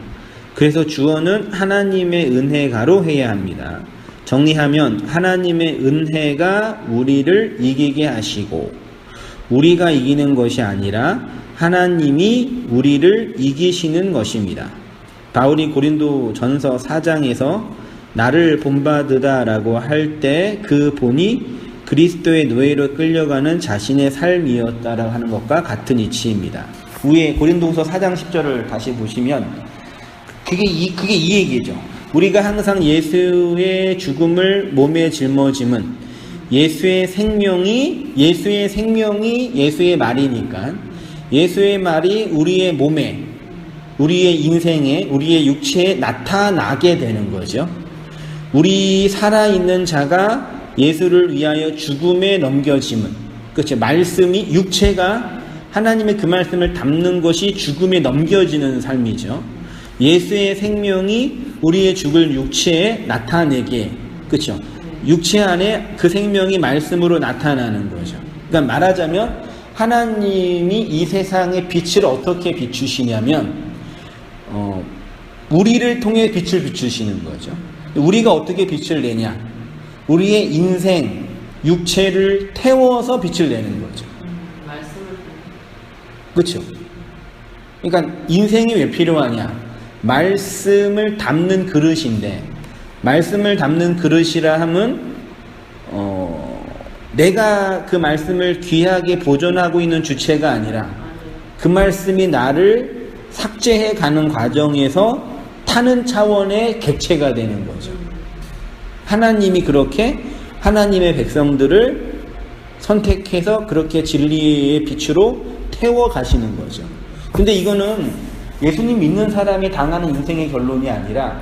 그래서 주어는 하나님의 은혜가로 해야 합니다. 정리하면 하나님의 은혜가 우리를 이기게 하시고 우리가 이기는 것이 아니라 하나님이 우리를 이기시는 것입니다. 바울이 고린도 전서 4장에서 나를 본받으다 라고 할 때 그 본이 그리스도의 노예로 끌려가는 자신의 삶이었다라고 하는 것과 같은 이치입니다. 위에 고린도후서 4장 10절을 다시 보시면 그게 이 얘기죠. 우리가 항상 예수의 죽음을 몸에 짊어짐은 예수의 생명이 예수의 말이니까 예수의 말이 우리의 몸에, 우리의 인생에, 우리의 육체에 나타나게 되는 거죠. 우리 살아있는 자가 예수를 위하여 죽음에 넘겨짐은, 그렇죠. 말씀이, 육체가 하나님의 그 말씀을 담는 것이 죽음에 넘겨지는 삶이죠. 예수의 생명이 우리의 죽을 육체에 나타내게, 그렇죠. 육체 안에 그 생명이 말씀으로 나타나는 거죠. 그러니까 말하자면 하나님이 이 세상의 빛을 어떻게 비추시냐면 우리를 통해 빛을 비추시는 거죠. 우리가 어떻게 빛을 내냐? 우리의 인생, 육체를 태워서 빛을 내는 거죠. 말씀을 그렇죠. 그러니까 인생이 왜 필요하냐? 말씀을 담는 그릇인데, 말씀을 담는 그릇이라 함은 내가 그 말씀을 귀하게 보존하고 있는 주체가 아니라 그 말씀이 나를 삭제해 가는 과정에서 타는 차원의 객체가 되는 거죠. 하나님이 그렇게 하나님의 백성들을 선택해서 그렇게 진리의 빛으로 태워 가시는 거죠. 근데 이거는 예수님 믿는 사람이 당하는 인생의 결론이 아니라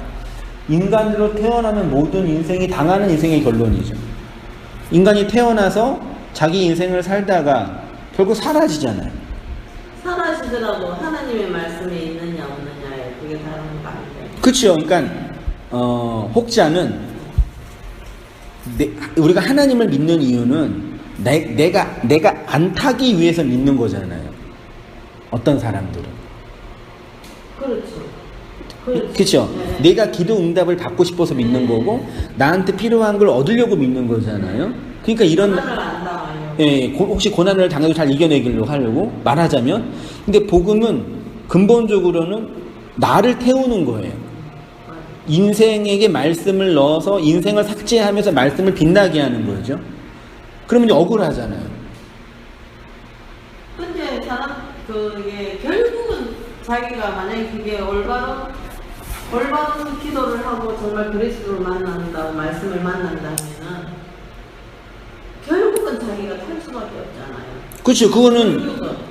인간으로 태어나는 모든 인생이 당하는 인생의 결론이죠. 인간이 태어나서 자기 인생을 살다가 결국 사라지잖아요. 사라지더라도 하나님의 말씀에 있느냐 없느냐에 그게 다른 거 아니에요? 그렇죠. 그러니까 혹자는 우리가 하나님을 믿는 이유는 내가 안 타기 위해서 믿는 거잖아요. 어떤 사람들은. 그렇죠. 그렇죠. 네. 내가 기도 응답을 받고 싶어서 믿는 거고 나한테 필요한 걸 얻으려고 믿는 거잖아요. 그러니까 이런 고난을 안 당하요. 예, 혹시 고난을 당해도 잘 이겨내기로 하려고 말하자면, 근데 복음은 근본적으로는 나를 태우는 거예요. 인생에게 말씀을 넣어서 인생을 삭제하면서 말씀을 빛나게 하는 거죠. 그러면 이제 억울하잖아요. 근데 그게 결국은 자기가 만약에 그게 올바른 기도를 하고 정말 그리스도를 만난다고 말씀을 만난다면은 결국은 자기가 탈 수밖에 없잖아요. 그렇죠.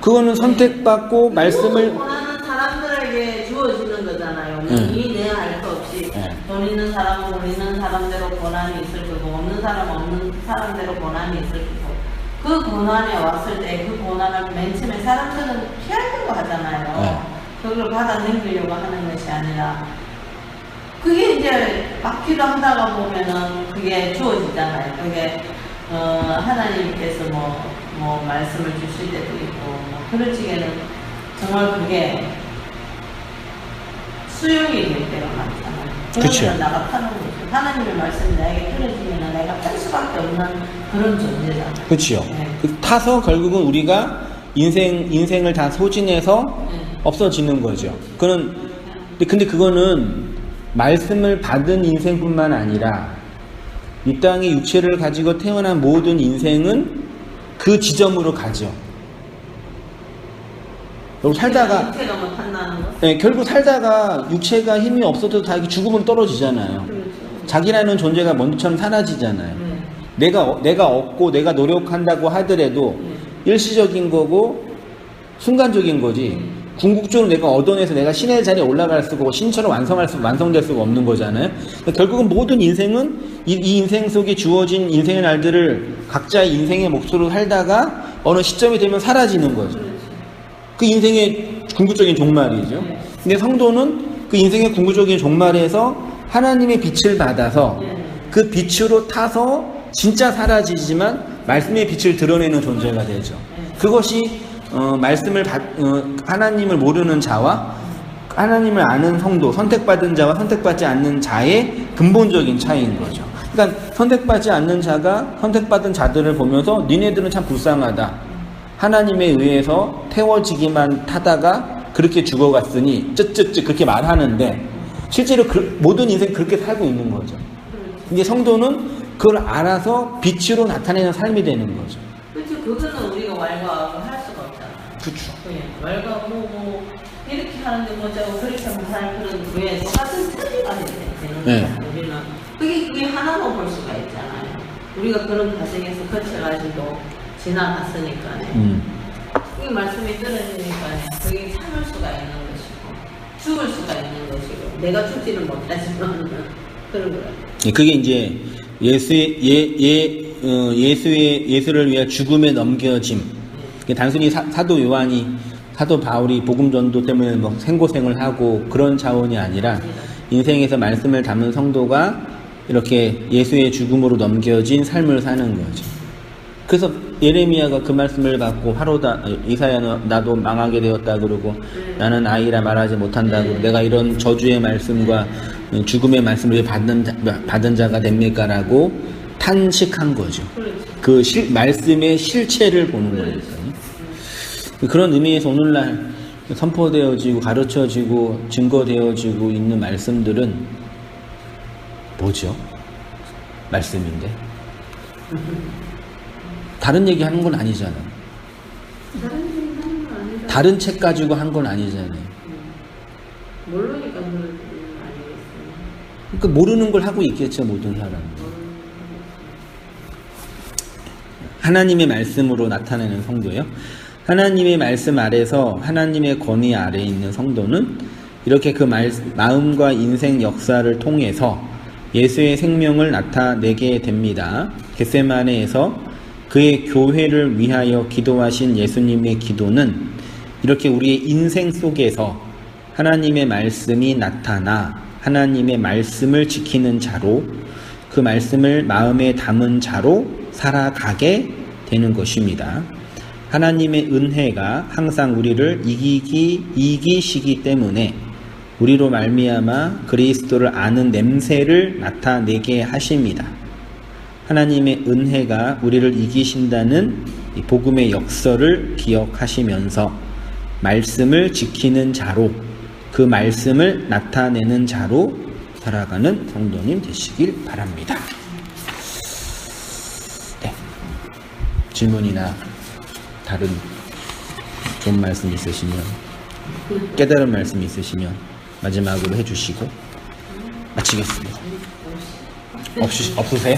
그거는 선택받고 말씀을 원하는 사람들에게 주어지는 거잖아요. 이 내 알 수 없이 돈 있는 사람은 돈 있는 사람대로 고난이 있을 거고 없는 사람은 없는 사람대로 고난이 있을 거고 그 고난에 왔을 때 그 고난을 맨 처음에 사람들은 피하려고 하잖아요. 그걸 받아넘기려고 하는 것이 아니라 그게 이제 막 기도하다가 보면은 그게 주어지잖아요. 그게 하나님께서 뭐 말씀을 주실 때도 있고 뭐 그런 식에는 정말 그게 수용이 될 때가 많잖아요. 그러면 나가 타는 거죠. 하나님의 말씀이 나에게 떨어지면 내가 탈 수밖에 없는 그런 존재잖아요. 그렇죠. 네. 타서 결국은 우리가 인생을 다 소진해서 없어지는 거죠. 근데 그거는 말씀을 받은 인생뿐만 아니라 이 땅의 육체를 가지고 태어난 모든 인생은 그 지점으로 가죠. 결국 살다가 육체가 뭐 탐나는 거? 네, 결국 살다가 육체가 힘이 없어도 다 죽으면 떨어지잖아요. 그렇죠. 자기라는 존재가 먼저처럼 사라지잖아요. 내가 없고 내가 노력한다고 하더라도 일시적인 거고 순간적인 거지. 궁극적으로 내가 얻어내서 내가 신의 자리에 올라갈 수가 없고 신처럼 완성될 수가 없는 거잖아요. 그러니까 결국은 모든 인생은 이 인생 속에 주어진 인생의 날들을 각자의 인생의 몫으로 살다가 어느 시점이 되면 사라지는 거죠. 그 인생의 궁극적인 종말이죠. 근데 성도는 그 인생의 궁극적인 종말에서 하나님의 빛을 받아서 그 빛으로 타서 진짜 사라지지만 말씀의 빛을 드러내는 존재가 되죠. 그것이 하나님을 모르는 자와 하나님을 아는 성도, 선택받은 자와 선택받지 않는 자의 근본적인 차이인 거죠. 그러니까 선택받지 않는 자가 선택받은 자들을 보면서 니네들은 참 불쌍하다. 하나님에 의해서 태워지기만 타다가 그렇게 죽어갔으니 쯧쯧쯧 그렇게 말하는데 실제로 모든 인생 그렇게 살고 있는 거죠. 근데 성도는 그걸 알아서 빛으로 나타내는 삶이 되는 거죠. 그렇죠. 그거는 우리가 왈가왈부 할 수가 없잖아. 그렇죠. 왈가 뭐 이렇게 하는데 뭐자고 그렇게 하면 할 그런 그에 똑같은 처지가 되는 거죠. 우리는 그게 하나로 볼 수가 있잖아요. 우리가 그런 과정에서 거쳐가지고 지나갔으니까요. 이 말씀이 떨어지니까 그게 참을 수가 있는 것이고 죽을 수가 있는 것이고 내가 죽지는 못하지만 그런 거예요. 그게 이제 예수를 위한 죽음에 넘겨짐. 단순히 사도 요한이 사도 바울이 복음 전도 때문에 뭐 생고생을 하고 그런 차원이 아니라 인생에서 말씀을 담은 성도가 이렇게 예수의 죽음으로 넘겨진 삶을 사는 거죠. 그래서 예레미야가 그 말씀을 받고 화로다 이사야는 나도 망하게 되었다 그러고 나는 아이라 말하지 못한다 그러고 내가 이런 저주의 말씀과 죽음의 말씀을 받은 자가 됩니까? 라고 탄식한 거죠. 그 말씀의 실체를 보는 거니까요. 그런 의미에서 오늘날 선포되어지고 가르쳐지고 증거되어지고 있는 말씀들은 뭐죠? 말씀인데 다른 얘기 하는 건 아니잖아요. 다른 책 가지고 한 건 아니잖아요. 모르니까 그런 건 아니겠어요. 그러니까 모르는 걸 하고 있겠죠, 모든 사람은. 하나님의 말씀으로 나타내는 성도예요. 하나님의 말씀 아래서 하나님의 권위 아래에 있는 성도는 이렇게 그 마음과 인생 역사를 통해서 예수의 생명을 나타내게 됩니다. 겟세마네에서 그의 교회를 위하여 기도하신 예수님의 기도는 이렇게 우리의 인생 속에서 하나님의 말씀이 나타나 하나님의 말씀을 지키는 자로 그 말씀을 마음에 담은 자로 살아가게 되는 것입니다. 하나님의 은혜가 항상 우리를 이기시기 때문에 우리로 말미암아 그리스도를 아는 냄새를 나타내게 하십니다. 하나님의 은혜가 우리를 이기신다는 이 복음의 역설을 기억하시면서 말씀을 지키는 자로 그 말씀을 나타내는 자로 살아가는 성도님 되시길 바랍니다. 네. 질문이나 다른 좋은 말씀 있으시면 깨달은 말씀 있으시면 마지막으로 해주시고 마치겠습니다. 없으세요?